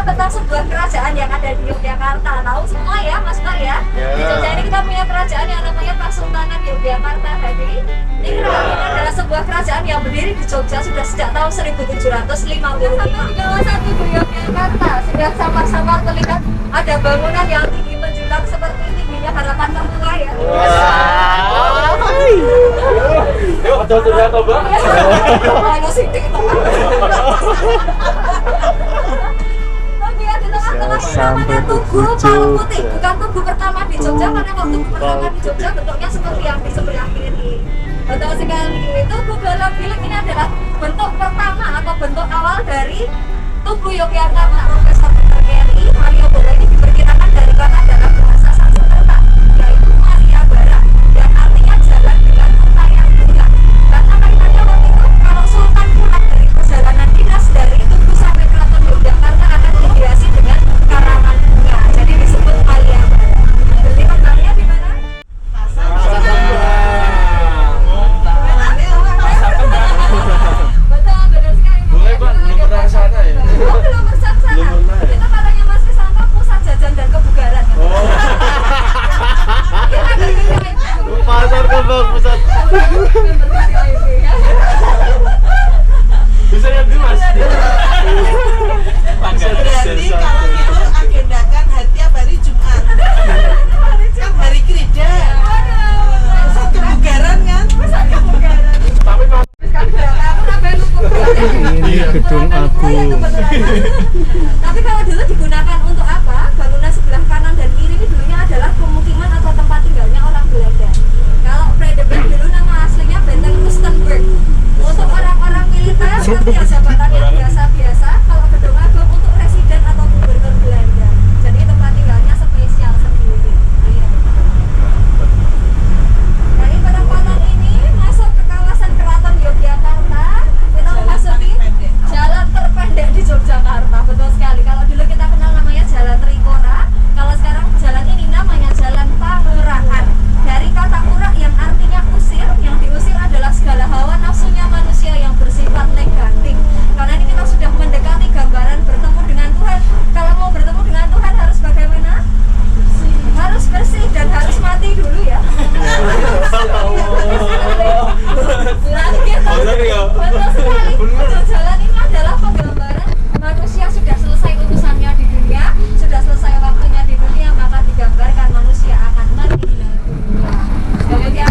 tentang sebuah kerajaan yang ada di Yogyakarta. Tahu semua ya Mas Pak ya? Di Jogja ini kita punya kerajaan yang namanya Pasultanan Yogyakarta. Jadi ini adalah sebuah kerajaan yang berdiri di Jogja sudah sejak tahun 1750. Di kawasan Tugu Yogyakarta sudah sama-sama terlihat ada bangunan yang tinggi menjulang seperti tingginya harapan semua ya. Yuk, coba coba. Ayo sidik itu. Kemudian di tengah-tengah namanya Tugu Palu Putih. Bukan Tugu pertama di Jogja, karena waktu Tugu pertama di Jogja bentuknya seperti yang di sebelah kiri. Betul sekali. Tugu Palu Bilik ini adalah bentuk pertama atau bentuk awal dari Tugu Yogyakarta. Profesor Kerry Malioboro ini diperkirakan dari kata dalam bahasa Sanskerta, yaitu Maria Bara, yang artinya jalan dengan kota yang bulat. Karena kaitannya waktu itu kalau Sultan pulang dari perjalanan dinas dari Tugu sampai Keraton Yogyakarta akan dihiasi dengan karangan bunga, jadi disebut Maria Bara. Jadi tempatnya di mana? Betul, benar sekali. Boleh Pak, belum pernah ke sana ya? Oh, belum pernah ke sana. Kita katanya Mas Krisanta pusat jajan dan kebugaran. Kita berkeliling. Pasar Kembang Pusat. Bisa yang di Mas. Berarti kalau gitu agendakan tiap hari Jumat. Kan hari gereja. Pusat kebugaran kan? Pusat kebugaran. Tapi Mas, Aku sampai lupa. Ini gedung agung. Tapi kalau dulu digunakan untuk apa? Bangunan sebelah kanan dan kiri ini dulunya adalah pemukiman atau tempat tinggalnya orang Belanda. Kalau Vredenburg dulu nama aslinya Benteng Rustenburg. Untuk orang-orang militer nanti ya jabatannya biasa-biasa. Kalau gedung agung untuk residen atau gubernur Belanda. Jadi tempat tinggalnya spesial sendiri. Iya. Dari perempatan ini masuk ke kawasan Keraton Yogyakarta. Kita memasuki jalan terpendek di Yogyakarta. Betul sekali. Kalau dulu kita kenal namanya Jalan Trikora, kalau sekarang jalan ini namanya Jalan Pangerahan. Dari kata urak yang artinya usir, yang diusir adalah segala hawa nafsunya manusia yang bersifat negatif. Karena ini kita sudah mendekati gambaran bertemu dengan Tuhan. Kalau mau bertemu dengan Tuhan harus bagaimana? Harus bersih dan harus mati dulu ya. Berarti kita betul sekali. Betul, jalan ini adalah penggambaran manusia sudah selesai urusannya di dunia, sudah selesai waktunya di dunia, maka digambarkan manusia akan meninggal dunia. Kemudian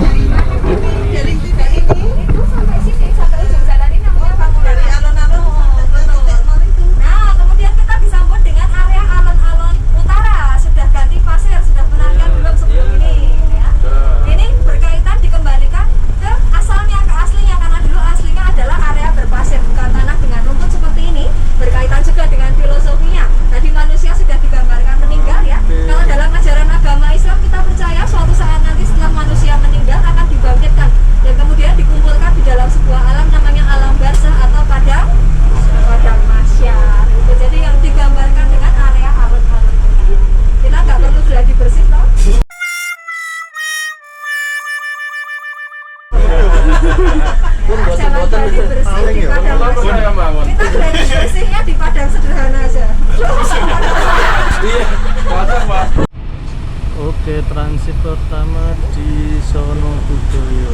dari titik ini itu sampai sini, sampai ujung jalan ini namanya bangunan. Dari alun-alun Betul. mall itu. Nah, kemudian kita disambut dengan area alun-alun utara. Sudah ganti pasir, sudah penarian belum sebelum ini ya. Ini berkaitan dikembalikan ke asalnya, ke aslinya, karena dulu aslinya adalah area berpasir, bukan tanah dengan rumput seperti ini. Berkaitan juga dengan filosofinya. Tadi manusia sudah digambarkan meninggal ya. Kalau dalam ajaran agama Islam kita percaya suatu saat nanti setelah manusia meninggal akan dibangkitkan dan kemudian dikumpulkan di dalam sebuah alam namanya alam barzah atau padang mahsyar. Itu jadi yang digambarkan dengan area alun-alun. Kita nggak perlu gladi bersih loh. Jangan gladi bersih di padang mahsyar. Kita gladi bersihnya di padang sederhana aja. iya, pasar Pak. Oke, transit pertama di Sono Budoyo.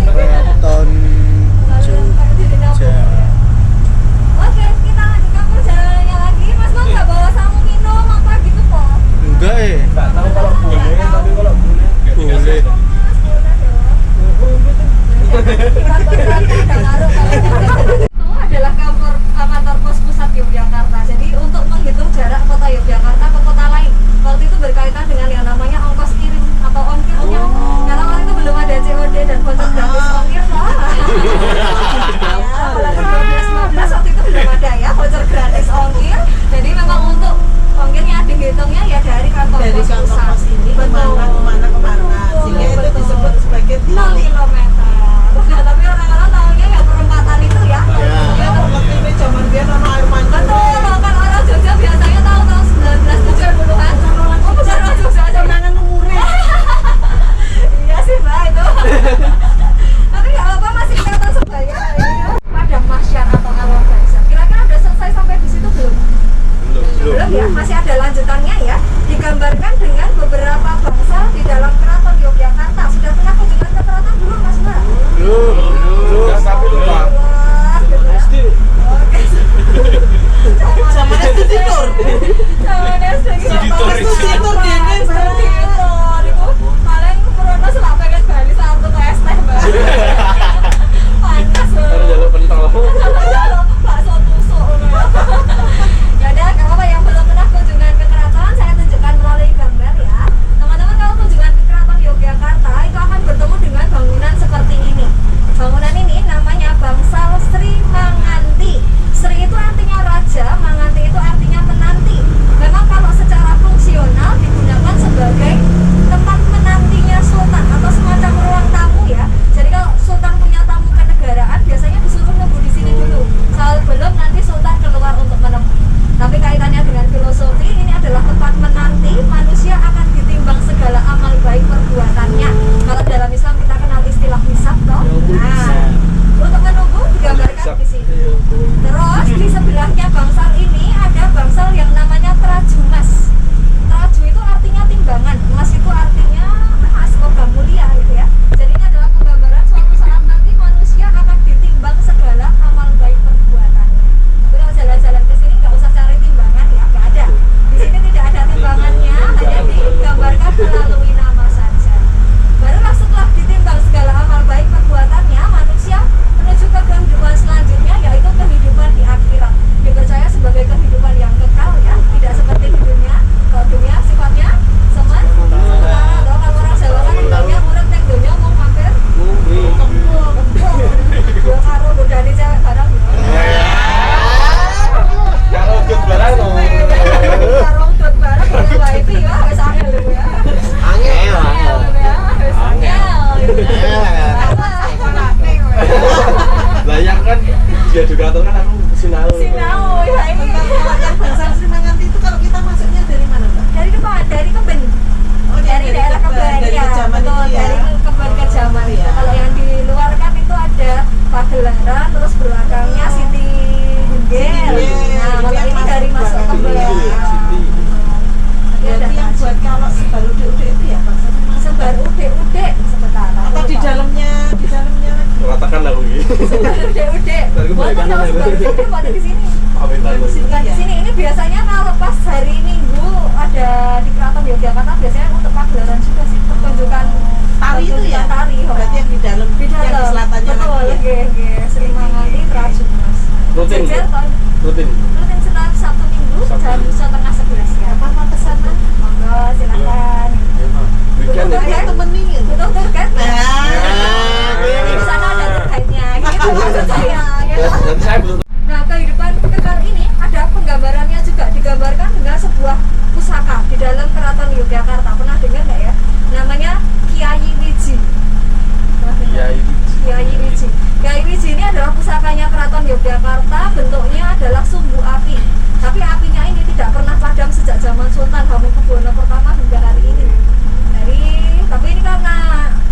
Keraton Jogja. Oke, kita lanjutkan perjalanannya lagi. Mas mau nggak bawa samu minum apa gitu kok? Enggak ya? Nggak tahu kalau boleh, tapi kalau boleh Boleh. Itu adalah kantor pos pusat Yogyakarta. Jadi untuk menghitung jarak kota Yogyakarta ke kota lain, waktu itu berkaitan dengan yang namanya ongkos kirim atau ongkirnya. Karena waktu itu belum ada COD dan voucher gratis ongkir lah. Apalagi 2015 waktu itu belum ada ya voucher gratis ongkir. Jadi memang untuk ongkirnya dihitungnya ya dari kantor Dari pos kantor pusat. pos ini Betul. kemana sehingga itu Betul. disebut sebagai 0 kilometer. Nah, tapi orang-orang tahunya ya perempatan itu ya. Ya, waktu ini zaman dia nama air mancur. Betul, kan orang Jogja biasanya tahu tahun 1970-an. Oh, bukan orang Jogja di sebelahnya bangsal ini ada bangsal yang namanya Traju Mas. Traju itu artinya timbangan, Mas itu artinya emas, logam mulia gitu ya. Jadi ini adalah penggambaran suatu saat nanti manusia akan ditimbang segala amal baik perbuatannya. Tapi kalau jalan-jalan ke sini nggak usah cari timbangan ya, nggak ada. Di sini tidak ada timbangannya, hanya digambarkan melalui nama saja. Barulah setelah ditimbang segala amal baik perbuatannya, manusia menuju ke kehidupan selanjutnya, yaitu kehidupan di akhirat. Dipercaya sebagai kehidupan yang kekal ya, tidak seperti di dunia. Kalau dunia sifatnya sementara. Atau kalau orang Jawa kan bilangnya urip ning donya mau mampir kempul. Yo karo godane cewek barang. Karo dut barang no. Karo dut barang oleh wae iki ya wis angel lho ya. Angel. Wis angel. Lah yang kan dia edukator kan aku sinau. Sinau ya ini. Kalau yang bangsal Sri Manganti itu kalau kita masuknya dari mana, Mbak? Dari depan, dari Keben. Oh, Dari daerah Keben dari ya. Kejaman Betul, itu ya. dari Keben ke Jaman itu. Ya. Kalau yang di luar kan itu ada Pagelaran, terus belakangnya Siti Hinggil. Nah, kalau ini dari masuk Keben. Berarti yang buat kalau sebaru udik itu ya bangsal Sri Manganti. Sebar udik-udik sebentar. Atau di dalamnya lagi. Mengatakan lagu ini. Sebar udik-udik. Dari Bukan kebaikan kalau ada. sebar udik buat di sini. Pamitan lu. Bukan di sini. Ini biasanya kalau pas hari Minggu ada di Keraton Yogyakarta biasanya untuk pagelaran juga sih, pertunjukan Tari itu ya? Tari. Berarti yang di dalam, Di dalam. yang di selatannya Betul, lagi ya. nggih, Sri Manganti Traju Mas. Rutin. Jejer tahun Rutin. rutin setiap Sabtu Minggu jam 10:30 ya. Apa kesana? Monggo silakan. Weekend Betul, itu. ya? Temenin. Betul tour guide. Nah. Di sana ada tour guide-nya. Gitu maksud saya. Gitu. Dan saya belum Nah, kehidupan kekal ini ada penggambarannya juga, digambarkan dengan sebuah pusaka di dalam Keraton Yogyakarta. Pernah dengar nggak ya? Namanya Kiai Wiji. Pernah dengar? ya ini. Kiai Wiji. Kiai Wiji ini adalah pusakanya Keraton Yogyakarta, bentuknya adalah sumbu api. Tapi apinya ini tidak pernah padam sejak zaman Sultan Hamengkubuwono pertama hingga hari ini. Tapi ini karena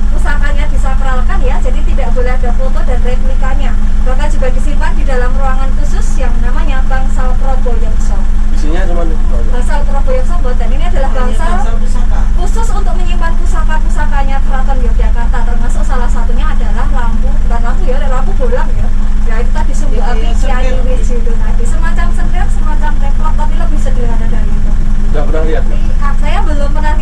pusakanya disakralkan ya, jadi tidak boleh ada foto dan replikanya. Bahkan juga disimpan di dalam ruangan khusus yang namanya Bangsal Proboyongso. Isinya cuma Bangsal Proboyongso dan ini adalah bangsal pusaka. khusus untuk menyimpan pusaka-pusakanya Keraton Yogyakarta, termasuk salah satunya adalah lampu, bukan lampu ya, lampu bolang ya. Ya itu tadi sumbu Iya, api Kiai sengkir. Wiji itu tadi, semacam sengkir, semacam teklok, tapi lebih sederhana dari itu. nggak pernah lihat. Tapi saya belum pernah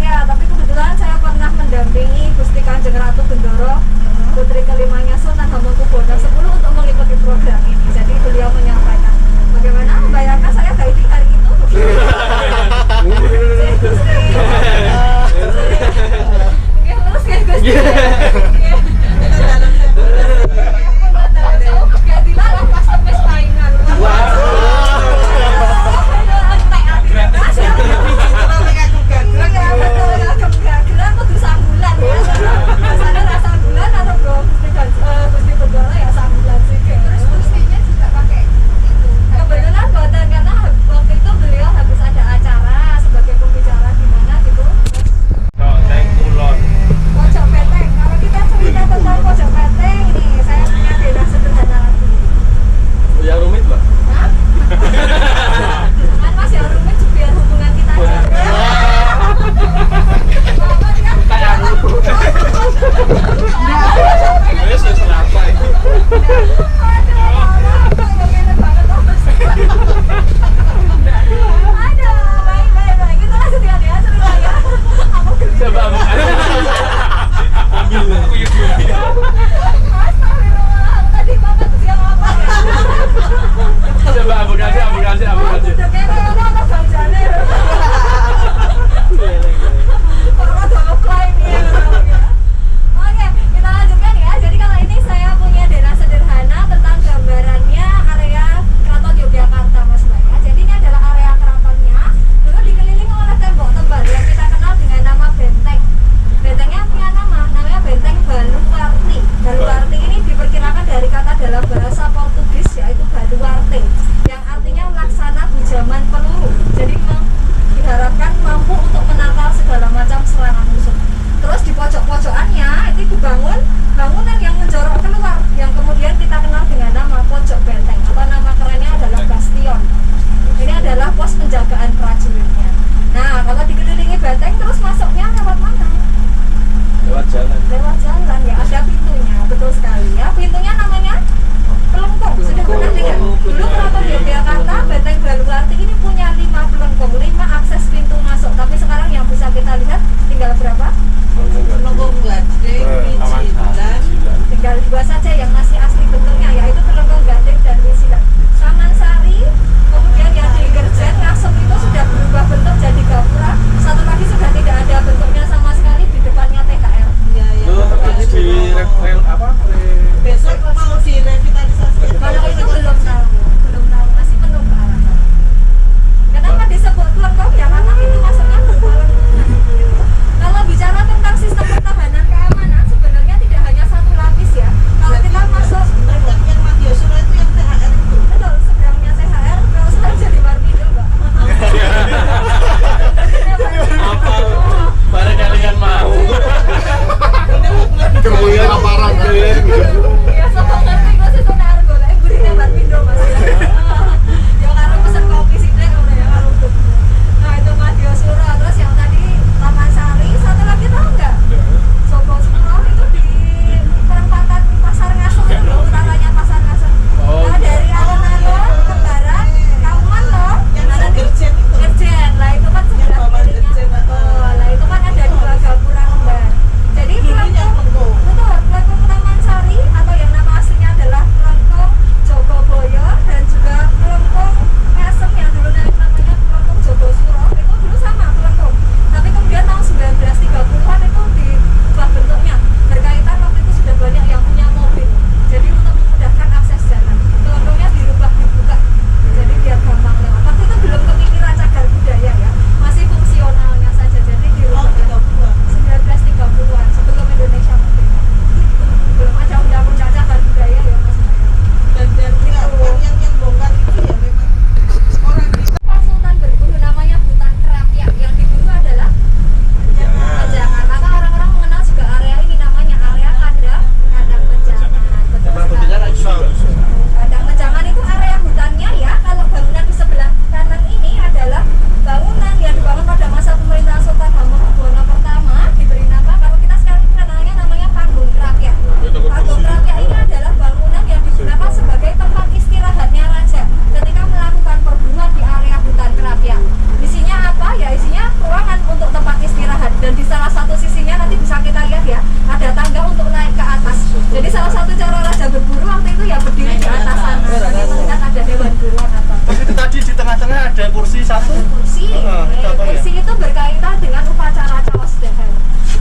satu. kursi. Itu apa ya? Kursi itu berkaitan dengan upacara cawasdahan.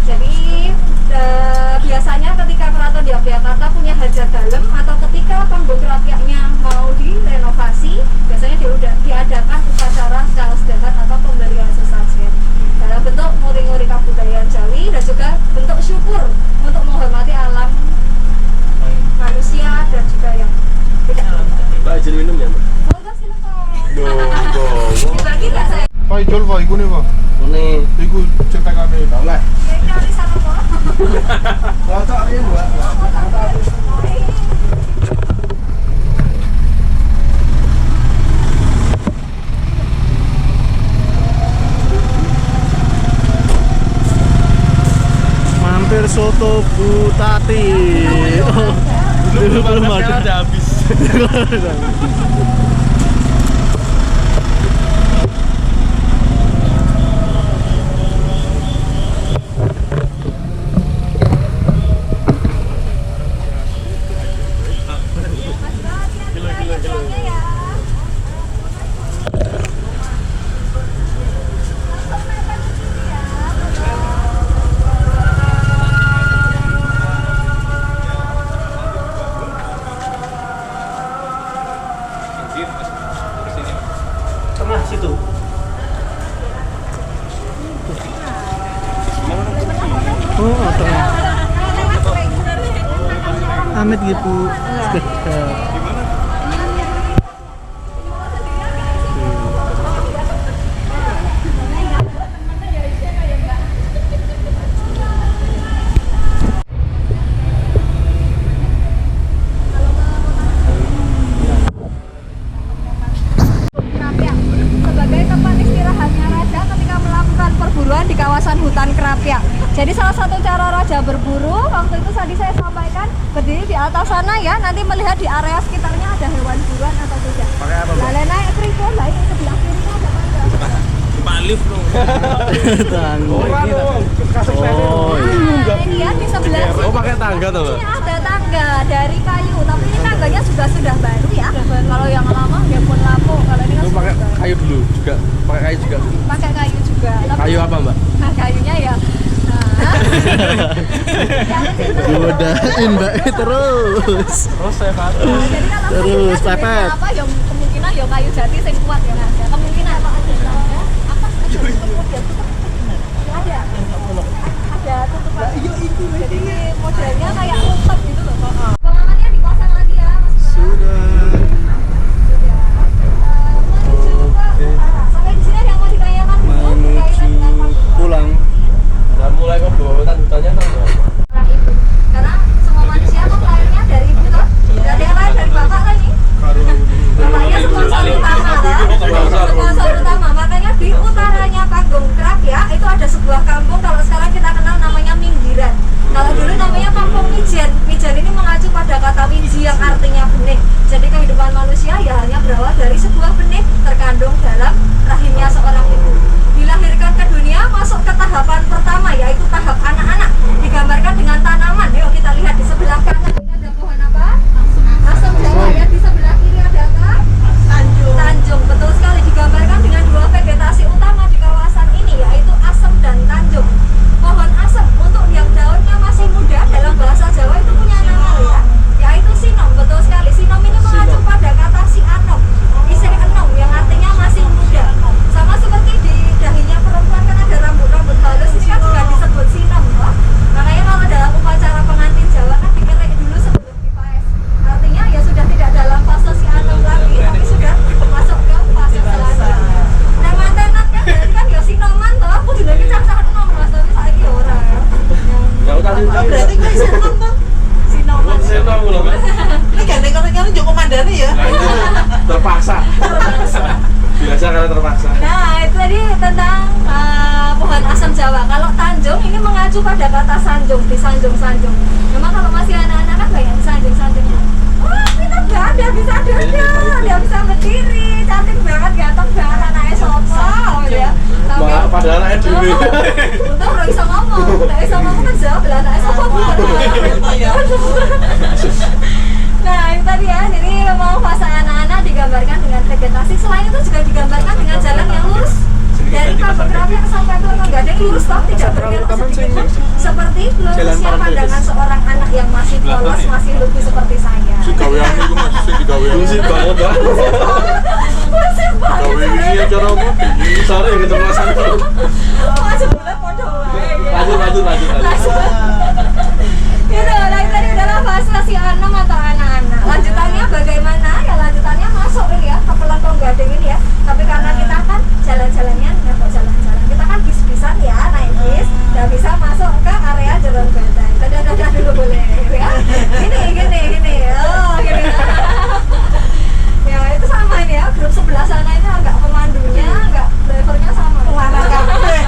Jadi biasanya ketika Keraton Yogyakarta punya hajat dalam atau ketika panggung kerapiaknya mau direnovasi, biasanya diadakan upacara cawasdahan atau pemberian sesajen dalam bentuk nguri-nguri kebudayaan Jawi dan juga bentuk syukur untuk menghormati alam manusia dan juga yang tidak. Mbak izin minum ya, Mbak? Oh, enggak, silakan. Dibagi nggak saya? Pak Ijol, Pak, iku nih, Pak. Ini Iku cetakane. oleh. Ya, ini harus sama kok. Foto ini, Mbak. Mampir soto Bu Tati. Oh, belum ada. Udah habis. Tengah situ. Oh, tengah. Amit gitu. Kerapiak sebagai tempat istirahatnya raja ketika melakukan perburuan di kawasan hutan Kerapiak. Jadi salah satu cara raja berburu waktu itu tadi saya sampaikan berdiri di atas sana ya, nanti melihat di area sekitarnya ada hewan buruan atau tidak. Pakai apa, Mbak? Lalu naik kerikil, lah ini sebelah kiri ada tangga. Pak lift dong. Tangga. Oh, iya. Nah, ini ya di sebelah sini. Oh, pakai tangga tuh, Mbak? Ini ada tangga dari kayu, tapi ini tangganya juga sudah baru ya. Kalau yang lama ya pun lampu. Kalau ini kan Itu pakai sudah baru. kayu dulu juga. Pakai kayu juga. Pakai kayu juga. Tapi Kayu apa, Mbak? nah, kayunya ya. Godain Mbak terus. Terus saya kata. Jadi kalau Terus, kayunya pepet. jenisnya apa yang kemungkinan ya kayu jati yang kuat ya ada. Kemungkinan apa ada tangga? Apa tutup ya tutup. Ada. Ada tutupan. Jadi modelnya kayak umpet gitu loh. Pengamannya dipasang lagi ya, Mas. Sudah. Sampai di sini ada yang mau ditanyakan belum? Berkaitan dengan Menuju pulang. Udah mulai kok bawa hutannya tuh, Mbak. orang ibu. Karena semua manusia kok lahirnya dari ibu toh. Dari yang lain dari bapak kan nih. Bapaknya sponsor utama kan. Sponsor utama. Makanya di utaranya panggung Kerapiak itu ada sebuah kampung kalau sekarang kita kenal namanya Minggiran. Kalau dulu namanya Kampung Mijen. Mijen ini mengacu pada kata wiji yang artinya benih. Jadi kehidupan manusia ya hanya berawal dari sebuah benih terkandung dalam rahimnya seorang ibu. Dilahirkan ke dunia masuk ke tahapan pertama yaitu tahap anak-anak. Digambarkan dengan tanaman. Yuk kita lihat di sebelah kanan ini ada pohon apa? Asam jawa ya. Di sebelah kiri ada apa? Tanjung. Tanjung. Betul sekali digambarkan dengan dua vegetasi utama di kawasan ini yaitu asem dan tanjung. Pohon asem untuk yang daunnya masih muda dalam bahasa Jawa itu punya nama ya, yaitu sinom. Betul sekali. Sinom ini mengacu pada kata si anom, isih enom yang artinya masih muda. Sama seperti di dahinya perempuan kan ada rambut-rambut halus, ini kan juga disebut sinom toh. Makanya kalau dalam upacara pengantin Jawa kan dikelek dulu sebelum dipaes. Artinya ya sudah tidak dalam fase si anom lagi, tapi sudah masuk ke fase selanjutnya. Nah mantenat kan berarti kan ya sinoman toh. Aku juga cacah enom mas, tapi saiki ora. Ya udah sih. Oh, berarti gue bisa nonton. Sinoman. Saya tahu loh, Mbak. Ini gandeng orang-orang juga komandane ya. Nah, itu terpaksa. Biasa kalau terpaksa. Nah itu tadi tentang pohon asam Jawa. Kalau Tanjung ini mengacu pada kata sanjung, disanjung-sanjung. Memang kalau masih anak-anak kan banyak sanjung-sanjung. Wah kita nggak ada bisa duduk, dia bisa berdiri, cantik banget, ganteng banget, anaknya sopo ya. Mbak, padahal anaknya dulu. Untung udah bisa ngomong, nggak bisa ngomong kan jawab lah, anaknya sopo. Nah itu tadi ya, jadi memang fase anak-anak digambarkan dengan vegetasi. Selain itu juga digambarkan dengan jalan yang lurus dari Pabekrapyak sampai Kelentong Gading, lurus toh, tidak berbelok sedikit. Seperti lurusnya pandangan seorang anak yang masih polos, masih lugu seperti saya. Si gawean iku Mas, sing digawe. Musik banget dah. Musik banget. Gawe iki acara apa? Sore keceplosan tuh. Wah, sebenarnya podo wae. Lanjut. Gitu, lagi tadi adalah bahas si Anom atau anak-anak. Lanjutannya bagaimana? Ya lanjutannya masuk ini ya ke Kelentong Gading ini ya. Tapi karena kita kan jalan-jalannya nggak kok jalan-jalan, kita kan bis-bisan ya, naik bis, nggak bisa masuk ke area Jalan Banteng. Dadah dulu boleh ya. Gini. Oh, gini. Ya itu sama ini ya, grup sebelah sana ini agak pemandunya, agak drivernya sama. Warna kafe.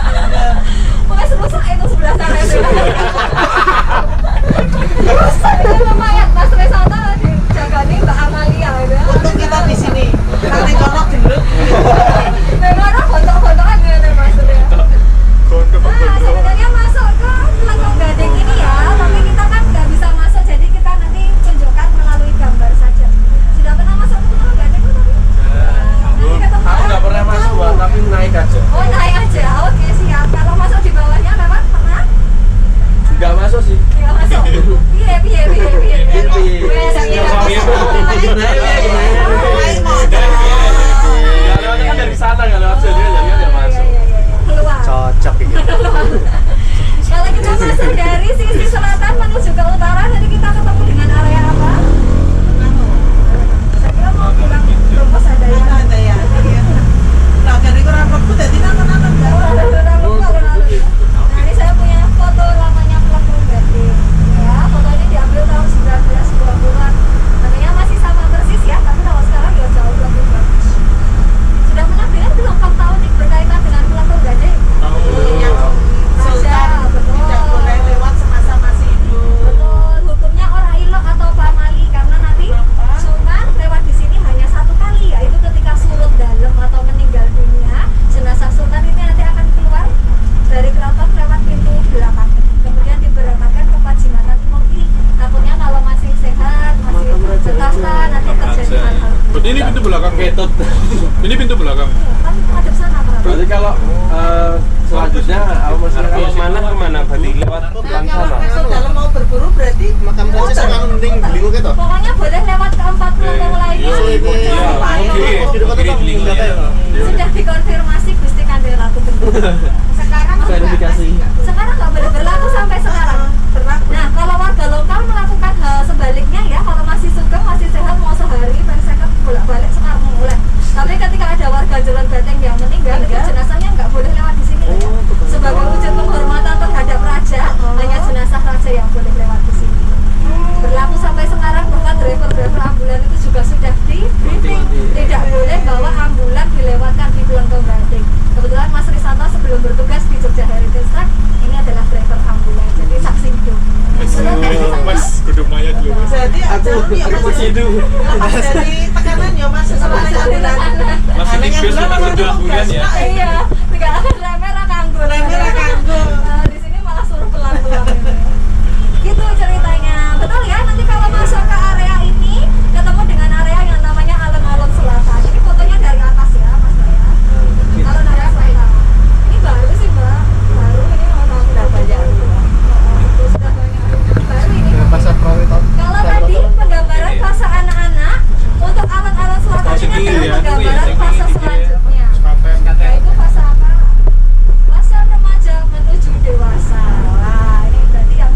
Pokoknya serusak itu sebelah sana itu. Rusak itu lumayan, Mas Resata dijagani Mbak Amalia gitu ya. Untuk kita di sini. Nanti kono gendut. Memang ada gontok-gontokan gitu Mas ya. Nah, sebenarnya masuk ke Kelentong Gading ini ya, tapi kita kan nggak bisa masuk, jadi kita nanti tunjukkan melalui gambar saja. Sudah pernah masuk ke Kelentong Gading tuh tapi? Nanti ketemu. Aku nggak pernah masuk Mbak, tapi naik aja. Oh naik aja, oke siap. Kalau masuk di bawahnya lewat pernah? Nggak masuk sih. Ya masuk. Piye. Wes Naik motor. Nggak lewatnya kan dari sana, nggak lewat sini, jadi nggak masuk. Keluar. Cocok ini. Kalau kita masuk dari sisi selatan menuju ke utara, jadi kita ketemu dengan area apa? Saya kira mau pulang Rumpus ada ya. Ada ya. Nah, dari kurang waktu jadi nonton enggak? Nah ini saya punya foto lamanya Kelentong Gading. Ya, foto ini diambil tahun 1920-an. Namanya masih sama persis ya, tapi kalau sekarang ya jauh lebih bagus. Sudah pernah dengar belum tahun ini berkaitan dengan Kelentong Gading? Yang Sultan betul. tidak boleh lewat semasa masih hidup. Betul, hukumnya orang ilok atau pamali karena nanti Sultan lewat di sini hanya satu kali, yaitu ketika surut dalam atau meninggal dunia, jenazah Sultan ini nanti akan keluar dari keraton lewat pintu belakang, kemudian diberangkatkan ke Pacimanan Timur Kiri. Takutnya kalau masih sehat, masih berkasta, nanti terjadi hal-hal. Berarti ini pintu belakang. Ketut. Ini pintu belakang. Kan hadap sana Berarti kalau selanjutnya aku mesti kemana? Berarti lewat Nah, depan kalau sana. besok dalam mau berburu berarti Makam raja sekarang mending beli kok gitu. Pokoknya boleh lewat ke 4 kelentong lainnya. Sudah dikonfirmasi Gusti Kanjeng Ratu Gendut. Sekarang Verifikasi. Sekarang nggak boleh berlaku sampai sekarang. berlaku. Nah, kalau warga lokal melakukan hal sebaliknya ya, kalau masih sugeng, masih sehat, mau sehari berseket bolak-balik sekarang boleh. Tapi ketika ada warga Jalan Banteng yang meninggal, itu jenazahnya nggak boleh lewat di sini. Ya. Sebagai wujud penghormatan terhadap raja, hanya jenazah raja yang boleh lewat di sini. Berlaku sampai sekarang, bahkan driver ambulan itu juga sudah di briefing, tidak boleh bawa ambulan dilewatkan di Kelentong Gading. Kebetulan Mas Risata sebelum bertugas di Jogja Heritage Track, ini adalah driver ambulan, jadi saksi hidup. Mas, kudu maya dulu. Jadi Aku ya aku Mas. sidu. Lepas dari tekanan ya Mas sesuai ambulan. Masih Ada yang tipis, bilang masih orang dua bulan ya. Iya, tidak remeh ra kanggo. Remeh ra kanggo. Di sini malah suruh pelan-pelan gitu. Gitu ceritanya. Betul ya, nanti kalau masuk ke area ini ketemu dengan area yang namanya Alun-Alun Selatan. Ini fotonya dari atas ya, Mas Mbak ya. Alun-Alun Selatan. Ini baru sih, Mbak. Baru ini mau sudah banyak. Sudah banyak. Baru ini. Pasar Prowiton. Kalau tadi penggambaran fase anak-anak, untuk Alun-Alun Selatan ini adalah penggambaran fase selanjutnya. Yaitu fase apa? Fase remaja menuju dewasa. Wah, ini berarti yang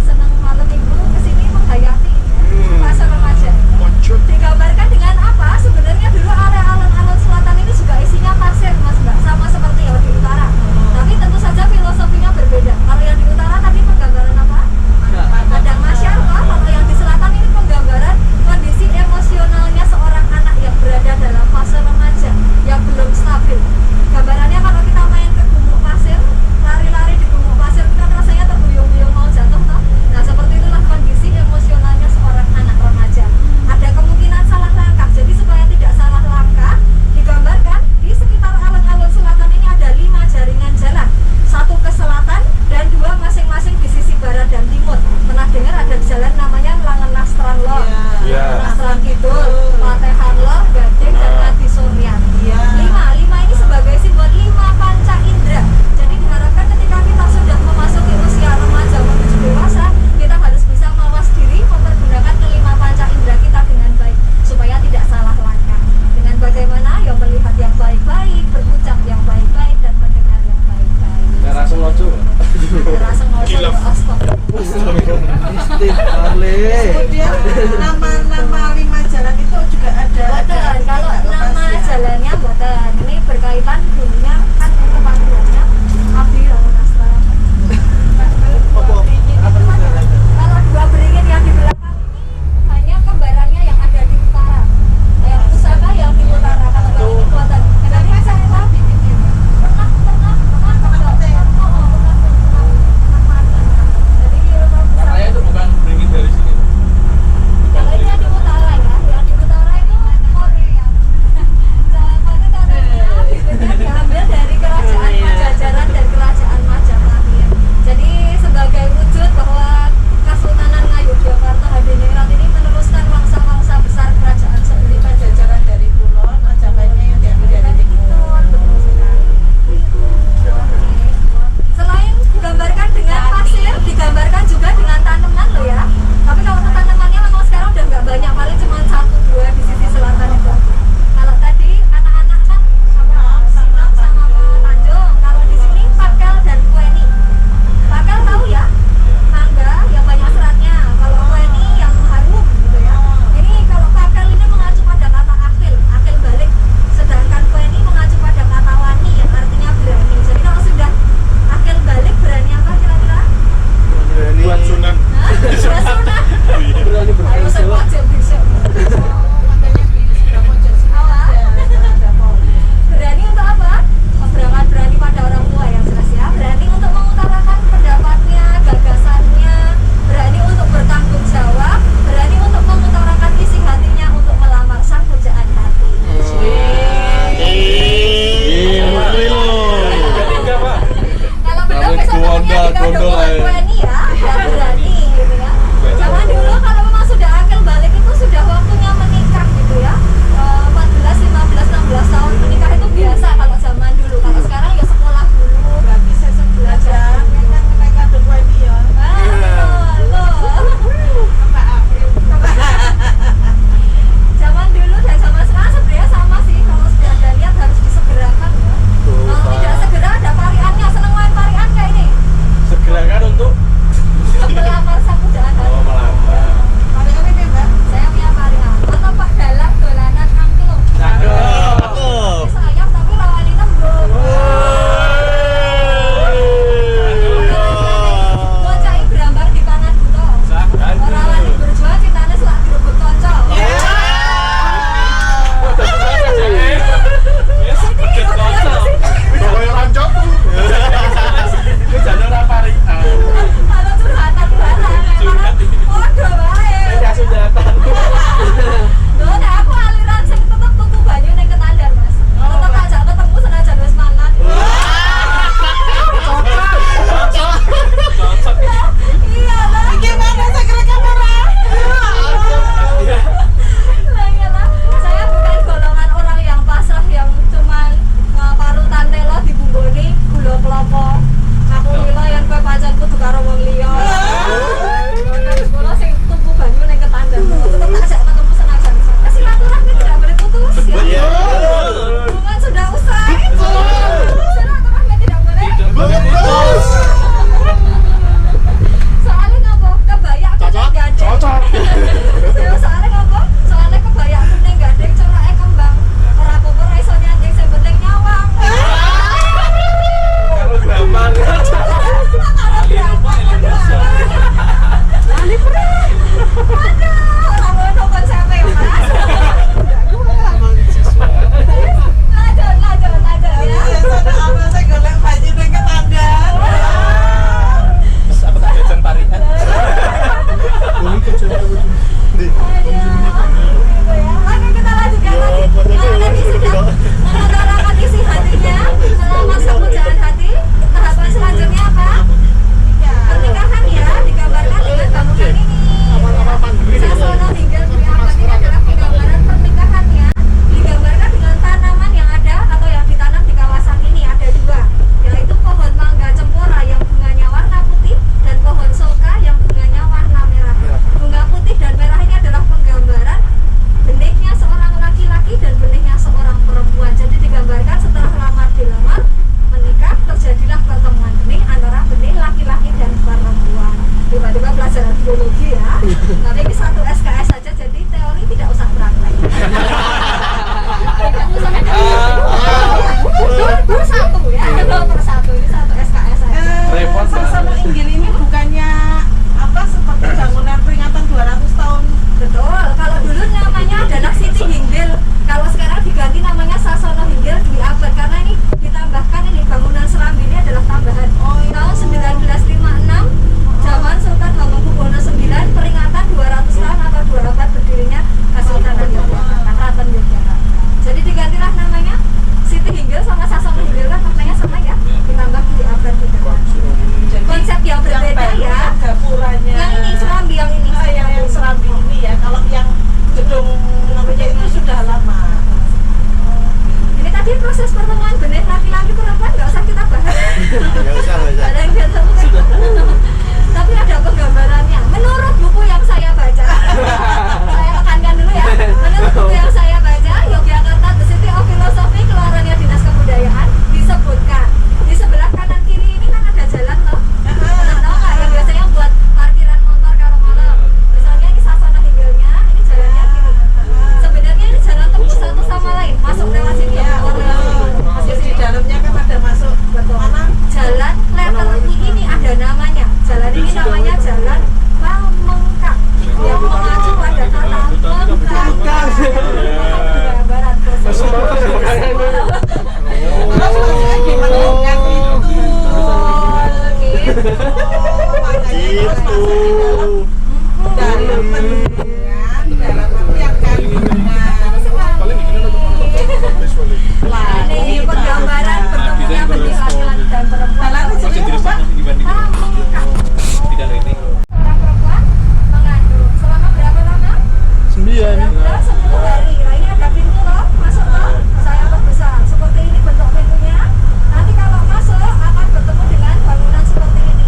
iya nih. 10 hari. Nah, ini ada pintu loh, masuk loh. Saya perbesar. Seperti ini bentuk pintunya. Nanti kalau masuk akan bertemu dengan bangunan seperti ini.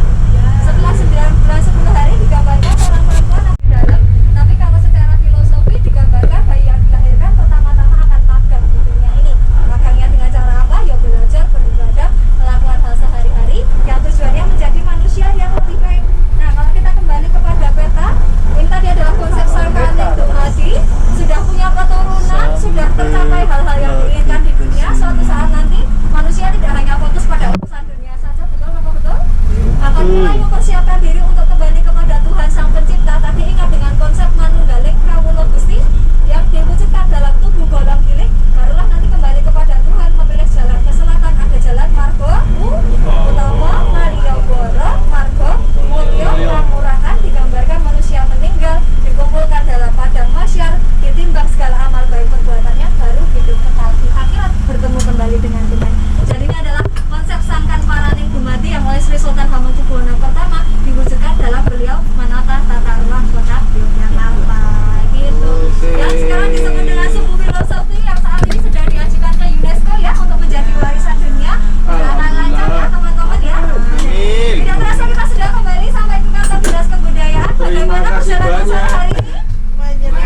Setelah 9 bulan 10 hari digambarkan orang perempuan di dalam. Tapi kalau secara filosofi digambarkan bayi yang dilahirkan pertama-tama akan magang di dunia ini. Magangnya dengan cara apa? Ya belajar, beribadah, melakukan hal sehari-hari yang tujuannya menjadi manusia yang lebih baik. Nah, kalau kita kembali kepada peta, ini tadi adalah konsep Sarkaning Dumadi, sudah punya keturunan, sudah tercapai hal-hal yang diinginkan di dunia. Suatu saat nanti manusia tidak hanya fokus pada urusan dunia saja, betul apa betul? Akan mulai mempersiapkan diri untuk kembali kepada Tuhan Sang Pencipta. Tapi ingat dengan konsep Manunggaling Kawula Gusti yang diwujudkan dalam tubuh golong gilik, barulah nanti kembali kepada Tuhan memilih jalan ke selatan. Ada jalan Margo Utama, Malioboro, Margo Mulyo, Pangurahan, digambarkan manusia meninggal, dikumpulkan dalam padang mahsyar, ditimbang segala amal baik perbuatannya, baru hidup kekal di akhirat, bertemu kembali dengan Tuhan. Jadi ini adalah konsep Sangkan Paraning Dumadi yang oleh Sri Sultan Hamengkubuwono pertama diwujudkan dalam beliau menata tata ruang kota Yogyakarta gitu. Yang sekarang disebut dengan suku filosofi yang saat ini sudah diajukan ke UNESCO ya untuk menjadi warisan dunia. Berjalan lancar ya teman-teman ya. Tidak terasa kita sudah kembali sampai ke kantor dinas kebudayaan. Bagaimana perjalanan sore hari ini? Terima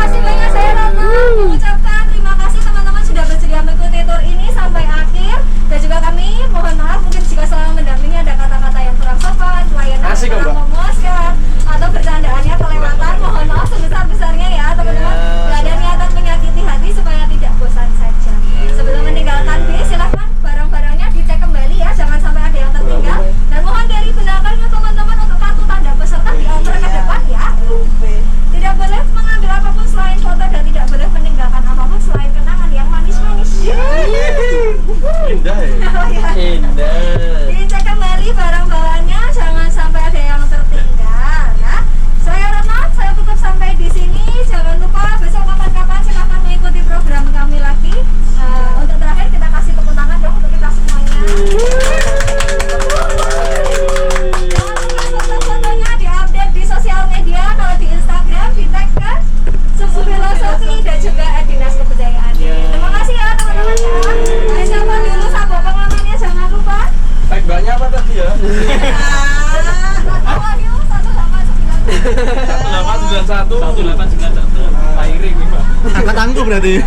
kasih banyak saya Ratna mengucapkan terima kasih teman-teman sudah bersedia mengikuti tour ini sampai akhir. Dan juga kami mohon maaf mungkin jika selama mendampingi ada kata-kata yang kurang sopan, pelayanan yang kurang memuaskan, atau bercandaannya kelewatan. Mohon maaf sebesar-besarnya ya teman-teman. Tidak ada niatan menyakiti hati supaya tidak bosan saja. Sebelum meninggalkan bis silahkan barang-barangnya dicek kembali ya, jangan sampai ada yang tertinggal. Dan mohon dari belakangnya teman-teman untuk kartu tanda peserta dioper ke depan ya. Tidak boleh mengambil apapun selain foto dan tidak boleh meninggalkan apapun selain kenangan yang manis-manis. Indah ya. Indah. Dicek kembali barang bawaannya, jangan sampai ada yang tertinggal ya. Saya Renat, saya tutup sampai di sini. Jangan lupa besok kapan-kapan silahkan mengikuti program kami lagi. Untuk terakhir kita kasih tepuk tangan dong untuk kita semuanya. Foto-fotonya diupdate di sosial media, kalau di Instagram di tag ke Suku Filosofi dan juga Dinas Kebudayaan. Terima kasih ya teman-teman ya. Nah, siapa dulu sama pengalamannya jangan lupa. Baik banyak apa tadi ya? Wahyu 18891. 1891. Pairing nih, Pak. Angkat angku berarti.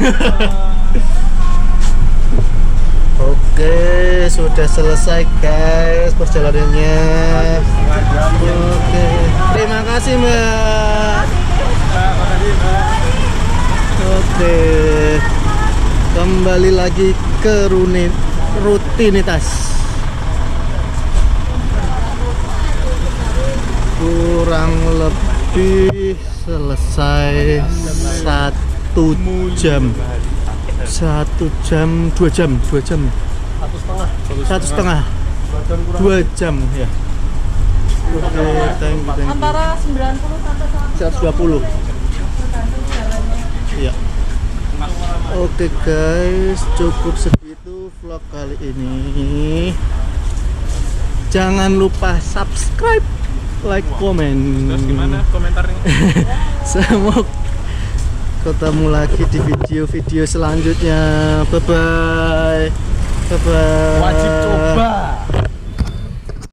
Oke, sudah selesai guys perjalanannya. Oke, terima kasih Mbak. Oke, kembali lagi ke rutinitas. Kurang lebih selesai 1 jam. 1 jam, 2 jam, 2 jam. 1,5 2 jam ya. Oke, thank you. Antara 90 sampai 120. Iya. Oke guys, cukup segitu vlog kali ini. Jangan lupa subscribe, like, komen. Terus gimana komentarnya? Semoga ketemu lagi di video-video selanjutnya. Bye bye. Bye bye. Wajib coba.